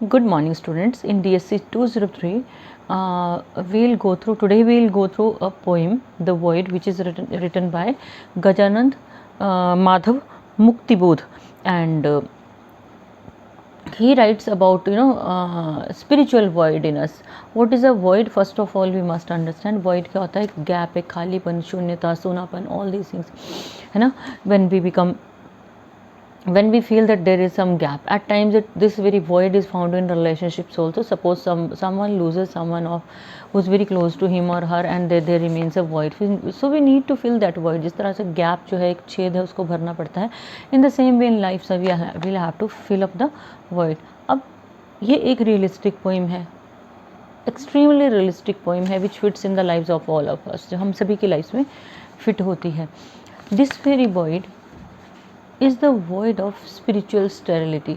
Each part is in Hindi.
Good morning, students. In DSC 203, today we'll go through a poem, The Void, which is written by Gajanand Madhav Muktibodh, and he writes about spiritual void in us. What is a void? First of all, we must understand void क्या होता है. एक gap, एक खालीपन, शून्यता, सोनापन, all these things, है ना. When we feel that there is some gap, at times this very void is found in relationships also. Suppose someone loses someone of who's very close to him or her, and there remains a void. So we need to fill that void. जिस तरह से gap जो है, एक छेद है, उसको भरना पड़ता है. In the same way in life, so we'll have to fill up the void. अब ये एक realistic poem है, extremely realistic poem है, which fits in the lives of all of us, जो हम सभी की lives में fit होती है. This very void is the void of spiritual sterility.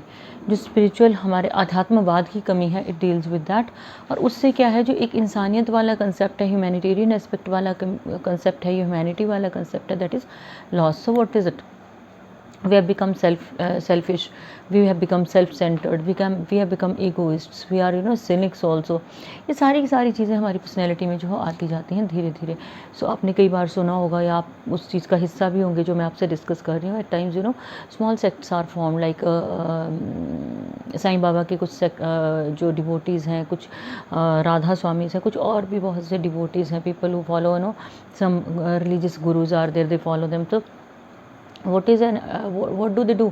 जो स्पिरिचुअल हमारे अध्यात्मवाद की कमी है, इट डील्स विद दैट. और उससे क्या है, जो एक इंसानियत वाला कंसेप्ट है, ह्यूमैनिटेरियन एस्पेक्ट वाला कंसेप्ट है, ह्यूमैनिटी वाला कंसेप्ट है, that is loss. So what is it? We have become selfish, we have become self-centered, we have become egoists, we are cynics also. ये सारी की सारी चीज़ें हमारी पर्सनैलिटी में जो आती जाती हैं धीरे धीरे. सो आपने कई बार सुना होगा, या आप उस चीज़ का हिस्सा भी होंगे जो मैं आपसे डिस्कस कर रही हूँ. At times small sects are form, like Sai Baba के कुछ जो डिवोटीज़ हैं, कुछ राधा स्वामी हैं, कुछ और भी बहुत से डिवोटीज़ हैं. People who follow some religious gurus are there, they follow them. तो what do they do?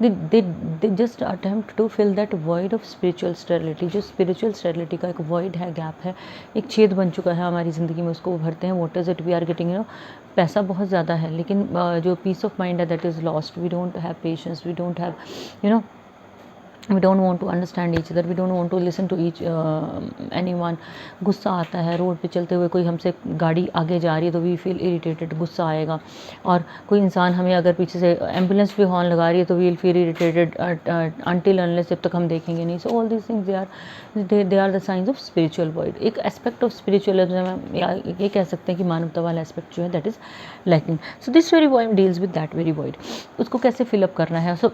They just attempt to fill that void of spiritual sterility. जो spiritual sterility का एक void है, gap है, एक छेद बन चुका है हमारी ज़िंदगी में, उसको भरते हैं. what is it we are getting? पैसा बहुत ज़्यादा है, लेकिन जो peace of mind है, that is lost. We don't have patience, we don't have we don't want to understand each other, we don't want to listen to anyone. गुस्सा आता है, रोड पे चलते हुए कोई हमसे गाड़ी आगे जा रही है तो वी फील इरिटेटेड, गुस्सा आएगा. और कोई इंसान हमें अगर पीछे से एम्बुलेंस भी हॉर्न लगा रही है तो we will feel irritated until unless, जब तक हम देखेंगे नहीं. So all these things they are the science of spiritual void. एक एस्पेक्ट ऑफ स्पिरिचुअलिज्म, या ये कह सकते हैं कि मानवता वाला एस्पेक्ट जो है, that is lacking. So this very void deals with that very void. उसको कैसे फिलअप करना है, सो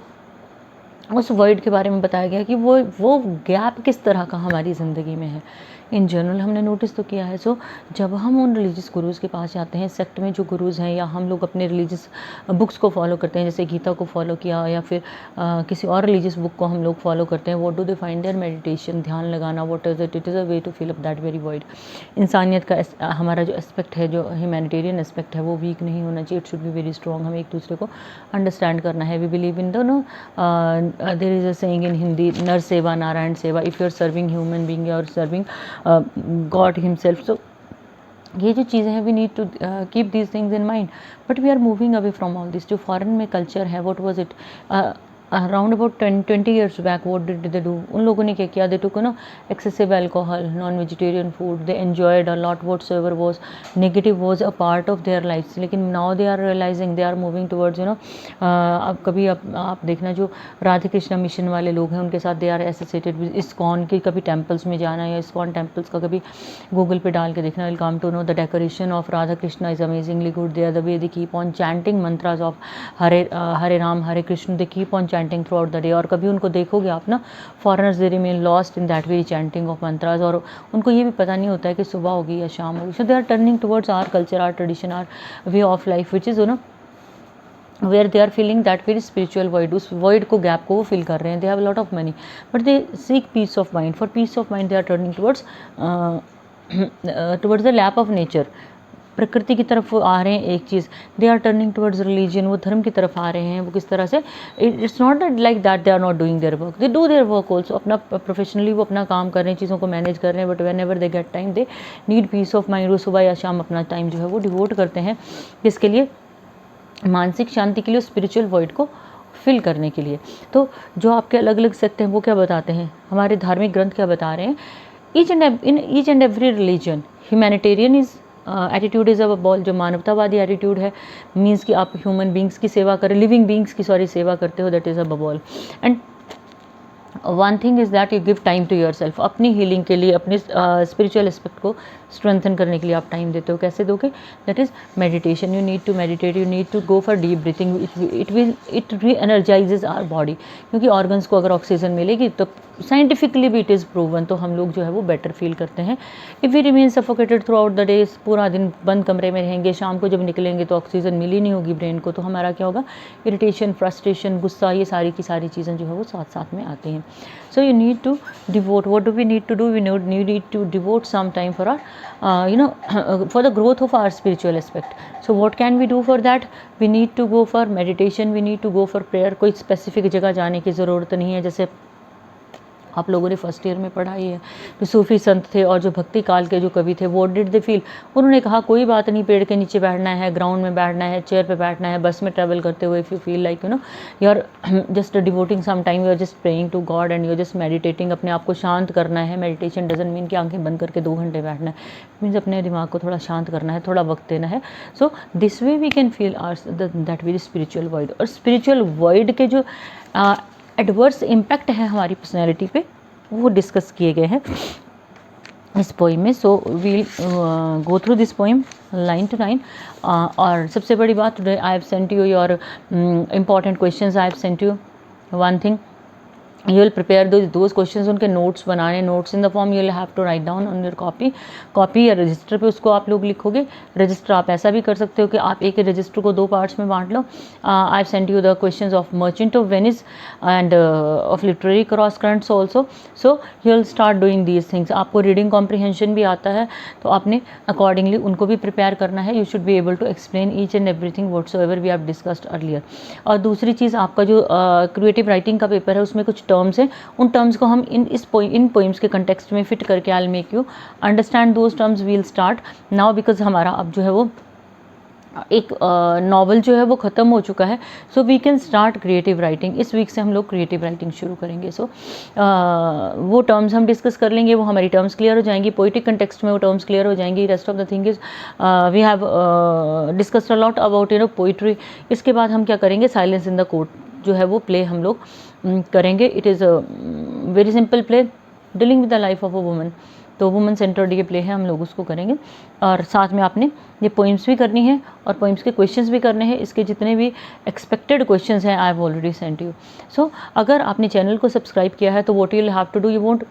उस वर्ड के बारे में बताया गया कि वो गैप किस तरह का हमारी ज़िंदगी में है. इन जनरल हमने नोटिस तो किया है. सो जब हम उन रिलीजियस गुरुज़ के पास जाते हैं, सेक्ट में जो गुरुज़ हैं, या हम लोग अपने रिलीजियस बुक्स को फॉलो करते हैं, जैसे गीता को फॉलो किया, या फिर किसी और रिलीजियस बुक को हम लोग फॉलो करते हैं, what do they find there? Meditation, ध्यान लगाना. What is it? It is a way to fill up that very void. इंसानियत का हमारा जो एस्पेक्ट है, जो ह्यूमैनिटेरियन एस्पेक्ट है, वो वीक नहीं होना चाहिए. It should be very strong. हमें एक दूसरे को अंडरस्टैंड करना है. We believe in there is a saying in Hindi, नर सेवा नारायण सेवा. If you are serving human being, you are serving God himself. So ये जो चीज़ें हैं, we need to keep these things in mind. But we are moving away from all this. जो फॉरेन में कल्चर है, what was it? Around about 20 years back, what did they do? उन लोगों ने क्या किया? They took excessive alcohol, non vegetarian food, they enjoyed a lot. What's ever was negative was a part of their life. लेकिन now they are realizing, they are moving towards अब कभी आप देखना, जो राधे कृष्णा मिशन वाले लोग हैं, उनके साथ they are associated with ISKCON की. कभी टेम्पल्स में जाना, या इस्कॉन टेम्पल्स का कभी गूगल पे डाल के देखना, will come to know the decoration of Radha Krishna is amazingly good. They are the way they keep on chanting mantras of Hare Ram Hare Krishna. They keep on chanting throughout the day. और कभी उनको देखोगे आप ना, foreigners they remain lost in that very chanting of mantras. और उनको ये भी पता नहीं होता है कि सुबह होगी या शाम होगी. So they are turning towards our culture, our tradition, our way of life, which is where they are filling that very spiritual void. उस void को, gap को वो fill कर रहे हैं. They have a lot of money, but they seek peace of mind. For peace of mind, they are turning towards the lap of nature. प्रकृति की तरफ वो आ रहे हैं. एक चीज़, they are turning towards religion, वो धर्म की तरफ आ रहे हैं. वो किस तरह से? It's not like that they are not doing their work, they do their work also. अपना प्रोफेशनली वो अपना काम कर रहे हैं, चीज़ों को मैनेज कर रहे हैं. But when ever they get time, they need piece of mind. वो सुबह या शाम अपना टाइम जो है वो डिवोट करते हैं. किसके लिए? मानसिक शांति के लिए, स्पिरिचुअल वॉइड को फिल करने के लिए. तो जो आपके अलग अलग सेक्ट हैं, वो क्या बताते हैं, हमारे धार्मिक ग्रंथ क्या बता रहे हैं? In each and every religion, humanitarian attitude is a ball. जो मानवतावादी एटीट्यूड है, मीन्स कि आप ह्यूमन बींग्स की सेवा करें, लिविंग बींग्स की सेवा करते हो, that is a ball. And one thing is that you give time to yourself. अपनी हीलिंग के लिए, अपने स्पिरिचुअल एस्पेक्ट को स्ट्रेंथन करने के लिए आप टाइम देते हो. कैसे दोगे? That is meditation. You need to meditate, you need to go for deep breathing. It re energizes our body. क्योंकि ऑर्गन्स को अगर ऑक्सीजन मिलेगी तो साइंटिफिकली भी इट इज़ प्रूवन, तो हम लोग जो है वो बेटर फील करते हैं। If we remain suffocated throughout the day, पूरा दिन बंद कमरे में रहेंगे, शाम को जब निकलेंगे तो ऑक्सीजन मिली नहीं होगी ब्रेन को, तो हमारा क्या होगा, इरिटेशन, फ्रस्ट्रेशन, गुस्सा, ये सारी की सारी चीज़ें जो है वो साथ साथ में आती हैं। So you need to devote, what do we need to do, we need to devote some time for our for the growth of our spiritual aspect. So what can we do for that? We need to go for meditation, we need to go for prayer. कोई स्पेसिफिक जगह जाने की ज़रूरत नहीं है। जैसे आप लोगों ने फर्स्ट ईयर में पढ़ा ही है, जो सूफी संत थे और जो भक्ति काल के जो कवि थे, वो डिड दे फील, उन्होंने कहा कोई बात नहीं, पेड़ के नीचे बैठना है, ग्राउंड में बैठना है, चेयर पे बैठना है, बस में ट्रैवल करते हुए, if you feel like you are just devoting some time, you are just praying to God and you are just meditating, अपने आप को शांत करना है। मेडिटेशन डजंट मीन कि आंखें बंद करके 2 घंटे बैठना है, मीन्स अपने दिमाग को थोड़ा शांत करना है, थोड़ा वक्त देना है। So this way we can feel that very spiritual void. और स्पिरिचुअल वॉइड के जो एडवर्स इम्पैक्ट है हमारी पर्सनैलिटी पे, वो डिस्कस किए गए हैं इस पोइम में। So we'll go through this poem line to line. और सबसे बड़ी बात, today I have sent you your important questions. I have sent you one thing, you will prepare those questions, उनके नोट्स बनाने, notes in the form you will have to write down on your copy या रजिस्टर पे उसको आप लोग लिखोगे। रजिस्टर आप ऐसा भी कर सकते हो कि आप एक रजिस्टर को 2 पार्ट्स में बांट लो। I have sent you the questions of merchant of Venice and of literary cross currents also. So you will start doing these things. आपको रीडिंग कॉम्प्रिहेंशन भी आता है, तो आपने अकॉर्डिंगली उनको भी प्रिपेयर करना है। You should be able to explain each and everything whatsoever we have discussed earlier. और दूसरी चीज़, आपका जो क्रिएटिव राइटिंग का पेपर है, उसमें कुछ टर्म्स हैं, उन टर्म्स को हम इन पोइम्स के कंटेक्स्ट में फिट करके I will make you understand those terms. We'll start now, because हमारा अब जो है वो एक नॉवल जो है वो ख़त्म हो चुका है। So we can start creative writing. इस वीक से हम लोग क्रिएटिव राइटिंग शुरू करेंगे। सो वो टर्म्स हम डिस्कस कर लेंगे, वो हमारी टर्म्स क्लियर हो जाएंगी, पोइटिक कंटेक्स्ट में वो टर्म्स क्लियर हो जाएंगी। Rest of the thing is we have discussed a lot about poetry. इसके बाद हम क्या करेंगे, साइलेंस इन द कोर्ट जो है वो प्ले हम लोग करेंगे। It is a very simple play dealing with the life of a woman, तो वुमन सेंटर्ड ये प्ले है, हम लोग उसको करेंगे। और साथ में आपने ये पोइम्स भी करनी है और पोइम्स के क्वेश्चंस भी करने हैं। इसके जितने भी एक्सपेक्टेड क्वेश्चंस हैं, I have already sent you. So अगर आपने चैनल को सब्सक्राइब किया है तो what you will have to do, you won't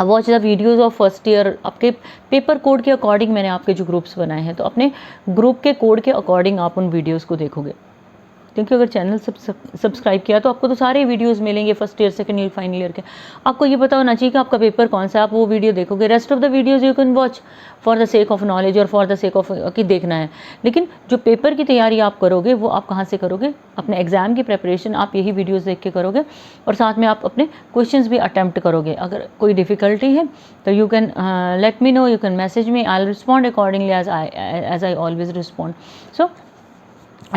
watch the videos of first year. आपके पेपर कोड के अकॉर्डिंग मैंने आपके जो ग्रुप्स बनाए हैं, तो अपने ग्रुप के कोड के अकॉर्डिंग आप उन वीडियोज़ को देखोगे, क्योंकि अगर चैनल सब्सक्राइब किया तो आपको तो सारे वीडियोस मिलेंगे first year, second year, final year के। आपको ये पता होना चाहिए कि आपका पेपर कौन सा है, आप वो वीडियो देखोगे। Rest of the videos you can watch for the sake of knowledge और फॉर द सेक ऑफ कि देखना है। लेकिन जो पेपर की तैयारी आप करोगे वो आप कहाँ से करोगे, अपने एग्जाम की प्रेपरेशन आप यही वीडियोज़ देख के करोगे, और साथ में आप अपने क्वेश्चंस भी अटैम्प्ट करोगे। अगर कोई डिफ़िकल्टी है तो you can let me know, you can message me, I will respond accordingly as I always respond. So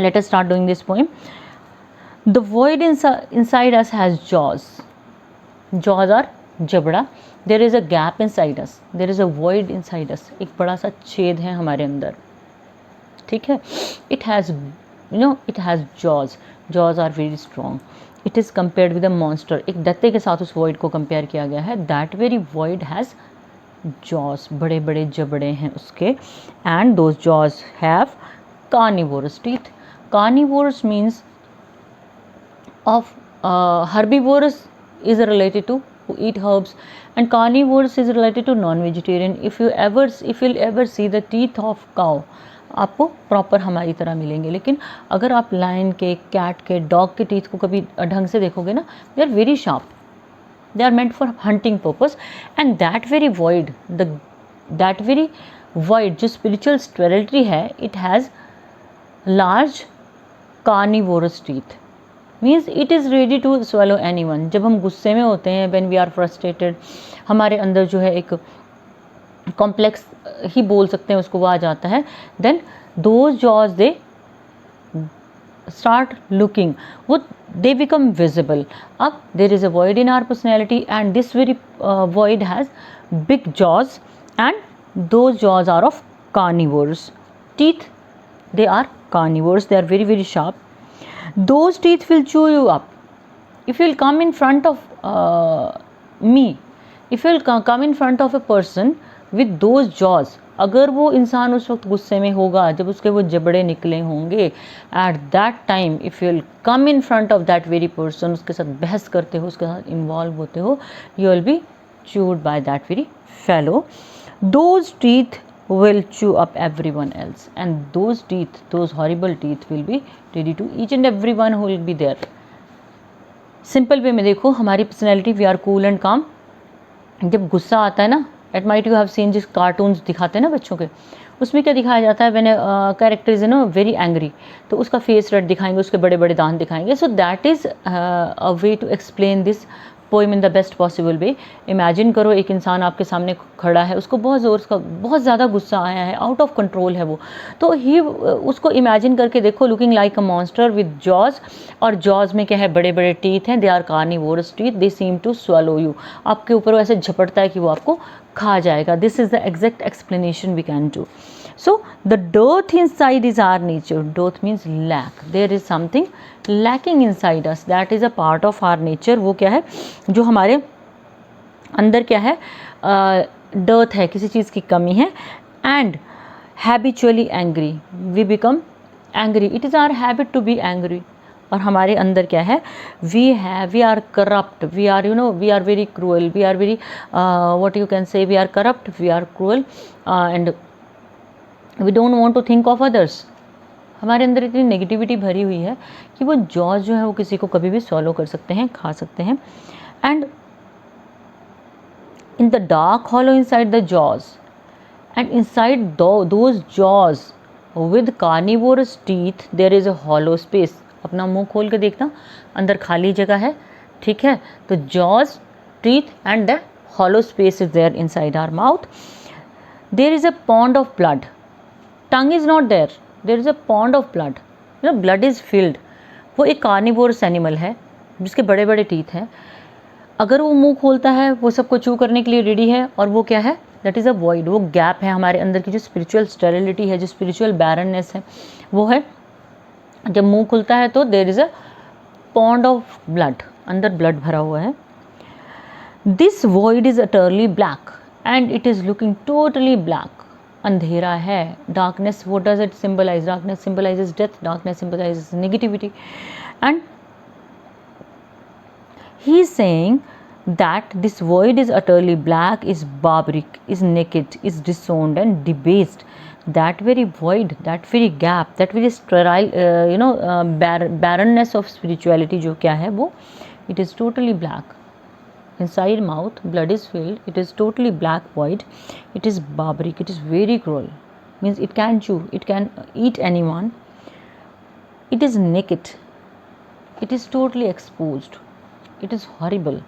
let us start doing this poem. The void inside us has jaws. Jaws are जबड़ा. There is a gap inside us. There is a void inside us. एक बड़ा सा छेद है हमारे अंदर, ठीक है. It has, it has jaws. Jaws are very strong. It is compared with a monster. एक दैत्य के साथ उस void को compare किया गया है. That very void has jaws. बड़े बड़े जबड़े हैं उसके. And those jaws have carnivorous teeth. Carnivorous means of herbivorous is related to who eat herbs, and carnivorous is related to non-vegetarian. If you'll ever see the teeth of cow, आपको प्रॉपर हमारी तरह मिलेंगे। लेकिन अगर आप लायन के, कैट के, डॉग के टीथ को कभी ढंग से देखोगे ना, they are very sharp, they are meant for hunting purpose. And that very void जो स्पिरिचुअल स्टेरिलिटी है, it has large carnivorous teeth, means it is ready to swallow anyone. जब हम गुस्से में होते हैं, when we are frustrated, हमारे अंदर जो है एक कॉम्प्लेक्स ही बोल सकते हैं उसको, वो आ जाता है, then those jaws they start looking, वो they become visible. अब there is a void in our personality and this very void has big jaws and those jaws are of carnivores. Teeth, they are carnivores, they are very very sharp. Those teeth will chew you up. If you will come in front of me, if you will come in front of a person with those jaws, अगर वो इंसान उस वक्त गुस्से में होगा, जब उसके वो जबड़े निकले होंगे, at that time if you will come in front of that very person, उसके साथ बहस करते हो, उसके साथ इन्वॉल्व होते हो, you will be chewed by that very fellow. Those teeth will chew up everyone else, and those teeth, those horrible teeth will be ready to each and everyone who will be there. Simple way में देखो, हमारी personality, we are cool and calm. जब गुस्सा आता है ना, at might you have seen जिस कार्टून्स दिखाते हैं ना बच्चों के, उसमें क्या दिखाया जाता है, when character is know very angry, तो उसका फेस रेड दिखाएंगे, उसके बड़े बड़े दांत दिखाएंगे. So that is a way to explain this poem in the best possible way. Imagine करो एक इंसान आपके सामने खड़ा है, उसको बहुत ज़ोर का बहुत ज़्यादा गुस्सा आया है, आउट ऑफ कंट्रोल है वो, तो ही उसको इमेजिन करके देखो, looking like a monster with jaws, और जॉज में क्या है, बड़े बड़े टीथ हैं, they are carnivorous teeth, they seem to swallow you, आपके ऊपर वो ऐसे झपटता है कि वो आपको खा जाएगा. This is the exact explanation we can do. So the dearth inside is our nature. Dearth means lack. There is something lacking inside us. That is a part of our nature. वो क्या है, जो हमारे अंदर क्या है, dearth है, किसी चीज़ की कमी है. And habitually angry, we become angry. It is our habit to be angry. और हमारे अंदर क्या है, we are corrupt, we are, you know, we are very cruel, we are very what you can say, we are corrupt, we are cruel, and we don't want to think of others. हमारे अंदर इतनी नेगेटिविटी भरी हुई है कि वो जॉज जो है वो किसी को कभी भी सॉलो कर सकते हैं, खा सकते हैं. And in the dark hollow inside the jaws, and inside those jaws with carnivorous teeth there is a hollow space. अपना मुंह खोल के देखना, अंदर खाली जगह है, ठीक है. तो jaws, teeth and the hollow space is there inside our mouth. There is a pond of blood. Tongue is not there. There is a pond of blood. You know, blood is filled. वो एक कार्निवोरस एनिमल है जिसके बड़े बड़े टीथ हैं. अगर वो मुंह खोलता है, वो सबको चू करने के लिए रेडी है. और वो क्या है, दैट इज़ अ वॉइड. वो गैप है हमारे अंदर की, जो स्पिरिचुअल स्टेरिलिटी है, जो स्पिरिचुअल बैरननेस है, वो है. जब मुंह खुलता है तो there is a pond of blood, अंदर ब्लड भरा हुआ है. This void is utterly black and it is looking totally black. अंधेरा है, darkness. what does it symbolize? Darkness symbolizes death, darkness symbolizes negativity. And he is saying that this void is utterly black, is barbaric, is naked, is disowned and debased. That very void, that very gap, that very sterile, barrenness of spirituality जो क्या है वो, it is totally black. Inside mouth blood is filled, it is totally black void, it is barbaric, it is very cruel, means it can chew, it can eat anyone, it is naked, it is totally exposed, it is horrible,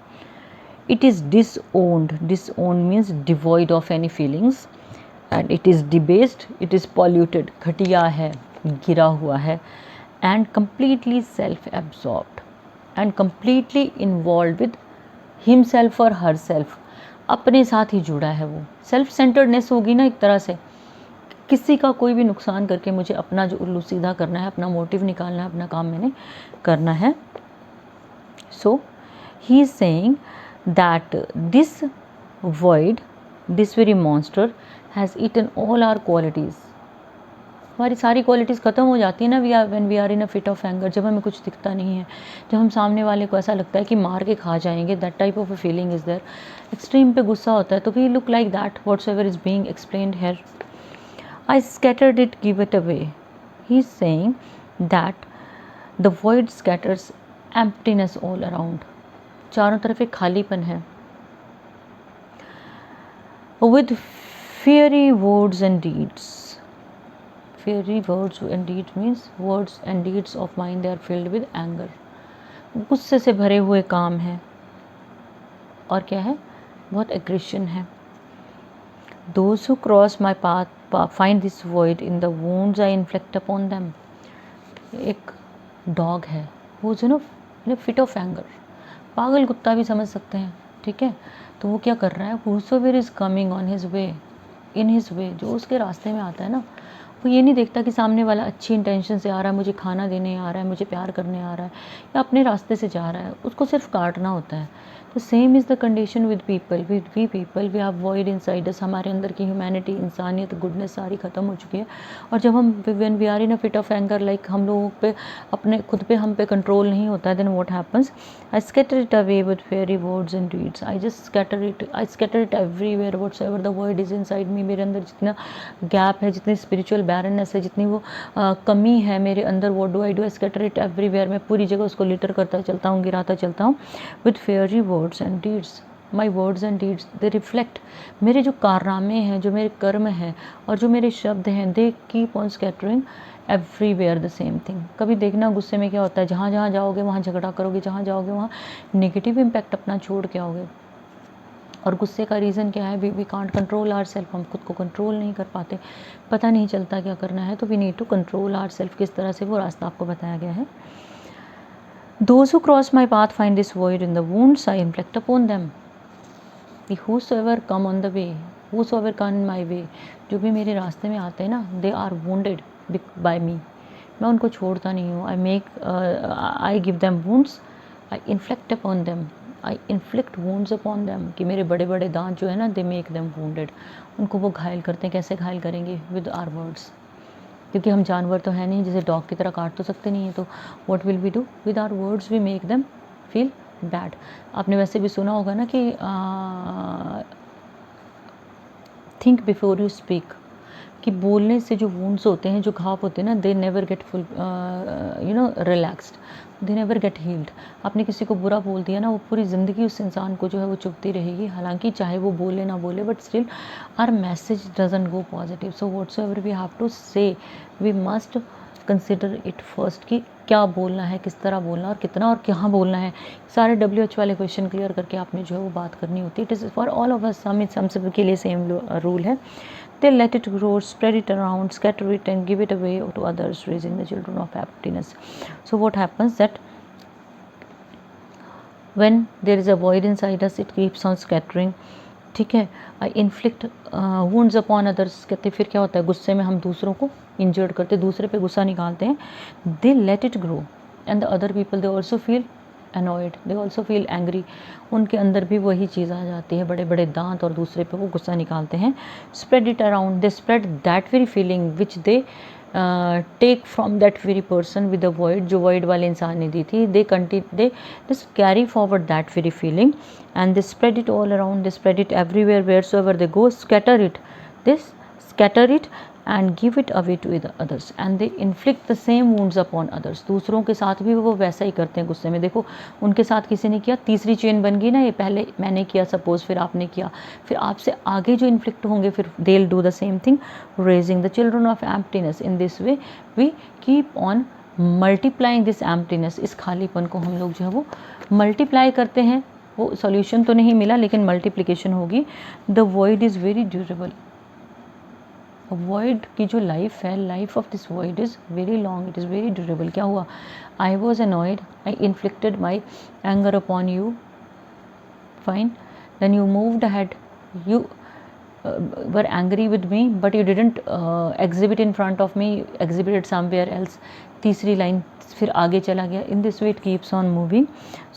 it is disowned. Disowned means devoid of any feelings, and it is debased, it is polluted, घटिया है, गिरा हुआ है, and completely self absorbed and completely involved with himself और हर सेल्फ. अपने साथ ही जुड़ा है वो. सेल्फ सेंटर्डनेस होगी ना एक तरह से, किसी का कोई भी नुकसान करके मुझे अपना जो उल्लू सीधा करना है, अपना मोटिव निकालना है, अपना काम मैंने करना है. So he is saying that this void, this very monster has eaten all our qualities. हमारी सारी क्वालिटीज़ ख़त्म हो जाती है ना, when we are in a fit of anger. जब हमें कुछ दिखता नहीं है, जब हम सामने वाले को ऐसा लगता है कि मार के खा जाएंगे, that type of a feeling is there. Extreme पे गुस्सा होता है तो we look like that, whatsoever is being explained here. I scattered it, give it away. He is saying that the void scatters emptiness all around. चारों तरफ एक खालीपन है. With fiery words and deeds. Fiery words and deeds means words and deeds of mine, they are filled with anger. गुस्से से भरे हुए काम हैं. और क्या है, बहुत एग्रेशन है. Those who cross my path find this void in the wounds I inflict upon them. एक डॉग है, वो जो ना फिट ऑफ एंगर, पागल कुत्ता भी समझ सकते हैं, ठीक है. तो वो क्या कर रहा है, whosoever is coming on his way, in his way, जो उसके रास्ते में आता है ना, वो ये नहीं देखता कि सामने वाला अच्छी इंटेंशन से आ रहा है, मुझे खाना देने आ रहा है, मुझे प्यार करने आ रहा है, या अपने रास्ते से जा रहा है, उसको सिर्फ काटना होता है। तो same is the condition with people, with we people we have void inside us. हमारे अंदर की ह्यूमैनिटी, इंसानियत, गुडनेस सारी ख़त्म हो चुकी है। और जब हम when we are in a fit of anger, like हम लोगों पे अपने खुद पे हम पे कंट्रोल नहीं होता है, then what happens, I scatter it away with fiery words and deeds. I just scatter it everywhere whatsoever the word is inside me. मेरे अंदर जितना गैप है, जितनी स्पिरिचुअल बैरननेस है, जितनी वो कमी है मेरे अंदर, what do I scatter it everywhere. मैं पूरी जगह उसको लिटर करता चलता हूँ, गिराता चलता हूँ। With fiery words and deeds, my words and deeds they reflect, मेरे जो कारनामे हैं, जो मेरे कर्म हैं और जो मेरे शब्द हैं, दे keep on scattering everywhere the same thing. कभी देखना गुस्से में क्या होता है, जहाँ जहाँ जाओगे वहाँ झगड़ा करोगे, जहाँ जाओगे वहाँ नेगेटिव इम्पैक्ट अपना छोड़ के आओगे। और गुस्से का रीज़न क्या है, we can't control our self, हम खुद को कंट्रोल नहीं कर पाते, पता नहीं चलता क्या करना है। तो we need to control our self. किस तरह से, वो रास्ता आपको बताया गया है। Those who cross my path find this void in the wounds I inflict upon them. Whosoever come on the way, whosoever come in my way, जो भी मेरे रास्ते में आते हैं ना, they are wounded by me. मैं उनको छोड़ता नहीं हूँ। I give them wounds, I inflict upon them, I inflict wounds upon them, कि मेरे बड़े बड़े दांत जो है ना, they make them wounded. उनको वो घायल करते हैं। कैसे घायल करेंगे? With our words. क्योंकि हम जानवर तो है नहीं, जैसे डॉग की तरह काट तो सकते नहीं है। तो what will we do with our words, we make them feel bad. आपने वैसे भी सुना होगा ना कि थिंक बिफोर यू स्पीक, कि बोलने से जो वुंड्स होते हैं, जो घाव होते हैं ना, they never get full relaxed, they never get heeled. आपने किसी को बुरा बोल दिया ना, वो पूरी ज़िंदगी उस इंसान को जो है वो चुभती रहेगी, हालांकि चाहे वो बोले ना बोले, but still our message doesn't go positive. So whatsoever we have to say, we must consider it first, कि क्या बोलना है, किस तरह बोलना और कितना और कहाँ बोलना है। सारे WH वाले क्वेश्चन क्लियर करके आपने जो है वो बात करनी होती है। It is for all of us, हम सब के लिए सेम रूल है। They let it grow, spread it around, scatter it and give it away to others, raising the children of happiness. So what happens that when there is a void inside us, it keeps on scattering. ठीक है, आई इन्फ्लिक्ट वुंड्स अपॉन अदर्स। कहते फिर क्या होता है, गुस्से में हम दूसरों को इंजर्ड करते, दूसरे पे गुस्सा निकालते हैं। They let it grow and the other people they also feel annoyed, they also feel angry. उनके अंदर भी वही चीज़ आ जाती है, बड़े बड़े दांत, और दूसरे पे वो गुस्सा निकालते हैं। spread it around, they spread that very feeling which they take from that very person with the void, जो void वाले इंसान ने दी थी। they just carry forward that very feeling and they spread it all around, they spread it everywhere, wheresoever they go, scatter it and give it away to the others and they inflict the same wounds upon others. दूसरों के साथ भी वो वैसा ही करते हैं गुस्से में। देखो, उनके साथ किसी ने किया, तीसरी चेन बन गई ना, ये पहले मैंने किया सपोज, फिर आपने किया, फिर आपसे आगे जो इन्फ्लिक्ट होंगे, फिर they'll do the same thing, raising the children of emptiness. In this way we keep on multiplying this emptiness. इस खालीपन को हम लोग जो है वो मल्टीप्लाई करते हैं। वो सॉल्यूशन तो नहीं मिला, लेकिन मल्टीप्लिकेशन होगी। The void is very durable. Void की जो लाइफ है, life of this void is very long, it is very durable. क्या हुआ, I was annoyed, I inflicted my anger upon you, fine, then you moved ahead, you were angry with me but you didn't exhibit in front of me, exhibited somewhere else. तीसरी लाइन फिर आगे चला गया। In this way it keeps on moving.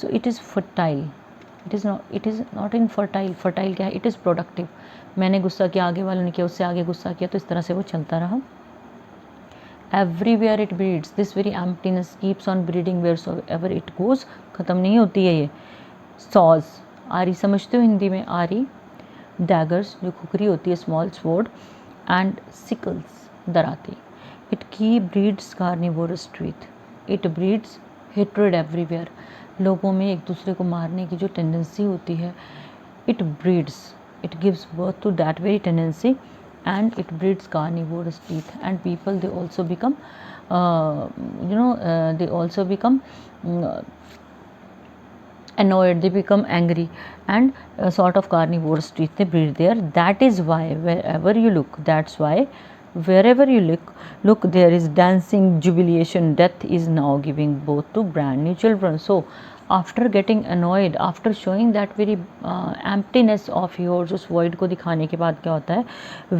So it is fertile, it is not in fertile. Fertile क्या है, इट इज़ प्रोडक्टिव। मैंने गुस्सा किया, आगे वालों ने किया, उससे आगे गुस्सा किया, तो इस तरह से वो चलता रहा। Everywhere it breeds, this very emptiness keeps on breeding wheresoever it goes. ख़त्म नहीं होती है ये। सॉज, आरी समझते हो हिंदी में, आरी, डैगर्स जो खुकरी होती है, स्मॉल स्वॉर्ड, एंड सिकल्स, दराती। इट की ब्रीड्स कार्निवोरस ट्रीथ, इट ब्रीड्स हेट्रेड एवरीवेयर। लोगों में एक दूसरे को मारने की जो टेंडेंसी होती है, it breeds, it gives birth to that very tendency and it breeds carnivorous teeth, and people they also become they also become annoyed, they become angry, and sort of carnivorous teeth they breed there. That is why wherever you look, that's why wherever you look there is dancing jubilation. Death is now giving birth to brand new children. So after getting annoyed, after showing that very emptiness of yours, उस void को दिखाने के बाद क्या होता है,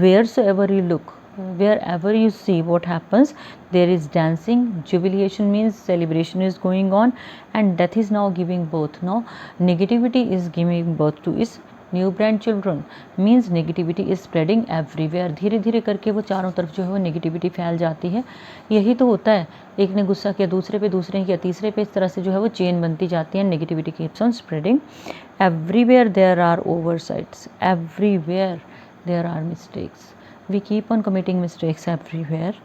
wheresoever you look, wherever you see what happens, there is dancing. Jubilation means celebration is going on, and death is now giving birth. Now negativity is giving birth to its new brand children, means negativity is spreading everywhere. धीरे धीरे करके वो चारों तरफ जो है वो नेगेटिविटी फैल जाती है। यही तो होता है, एक ने गुस्सा किया दूसरे पे, दूसरे ने किया तीसरे पे, इस तरह से जो है वो चेन बनती जाती है। Negativity keeps on spreading everywhere, there are oversights, everywhere there are mistakes, we keep on committing mistakes everywhere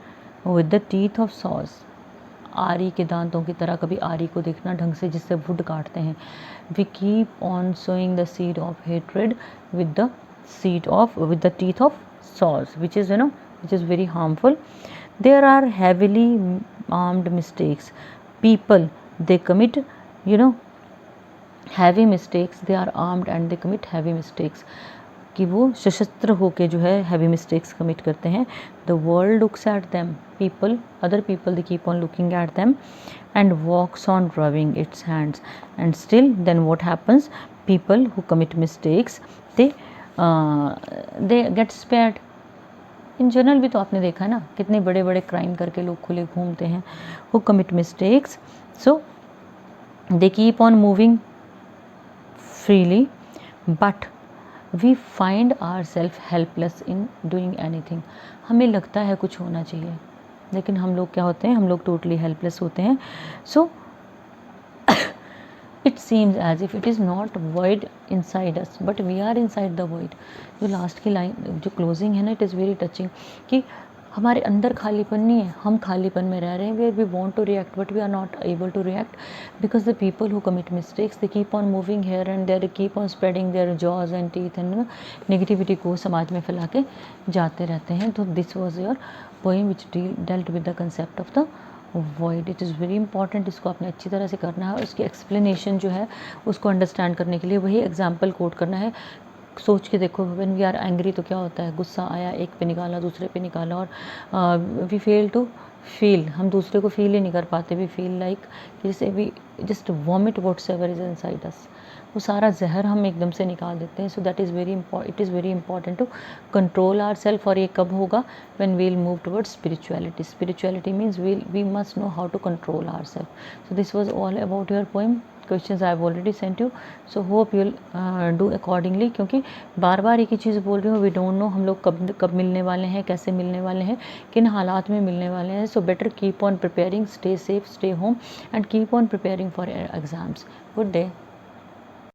with the teeth of saws. आरी के दांतों की तरह, कभी आरी को देखना ढंग से जिससे वुड काटते हैं। We keep on sowing the seed of hatred with the teeth of saws, which is which is very harmful. There are heavily armed mistakes. People, they commit heavy mistakes. They are armed and they commit heavy mistakes. कि वो सशस्त्र होके जो है हैवी मिस्टेक्स कमिट करते हैं। The world looks at them, people, other people, they keep on looking at them and walks on rubbing its hands and still then what happens, people who commit mistakes they get spared. In general भी तो आपने देखा है ना, कितने बड़े बड़े क्राइम करके लोग खुले घूमते हैं। Who commit mistakes, so they keep on moving freely but we find ourself helpless in doing anything. हमें लगता है कुछ होना चाहिए, लेकिन हम लोग क्या होते हैं, हम लोग टोटली हेल्पलेस होते हैं। So it seems as if it is not void inside us but we are inside the void। जो लास्ट की लाइन, जो क्लोजिंग है ना, इट इज़ वेरी टचिंग कि हमारे अंदर खालीपन नहीं है, हम खालीपन में रह रहे हैं। Where we want to react but we are not able to react because the people who commit mistakes they keep on moving here and there, keep on spreading their jaws and teeth and negativity को समाज में फैला के जाते रहते हैं। तो this was your poem which dealt with the concept of the void. It is very important, इसको आपने अच्छी तरह से करना है और इसकी एक्सप्लेनेशन जो है उसको अंडरस्टैंड करने के लिए वही एग्जाम्पल कोट करना है। सोच के देखो, व्हेन वी आर एंग्री तो क्या होता है, गुस्सा आया, एक पे निकाला, दूसरे पे निकाला, और वी फेल टू फील, हम दूसरे को फील ही नहीं कर पाते। वी फील लाइक जैसे we just vomit what's ever is inside us, वो सारा जहर हम एकदम से निकाल देते हैं। So that is very it is very important to control our self. और ये कब होगा, when we will move towards spirituality. Spirituality means we must know how to control our self. So this was all about your poem. Questions I have already sent you, so hope you will do accordingly. क्योंकि बार बार एक ही चीज़ बोल रही हूँ, वी डोंट नो हम लोग कब मिलने वाले हैं, कैसे मिलने वाले हैं, किन हालात में मिलने वाले हैं। So better keep on preparing, stay safe, stay home and keep on preparing for exams. Good day.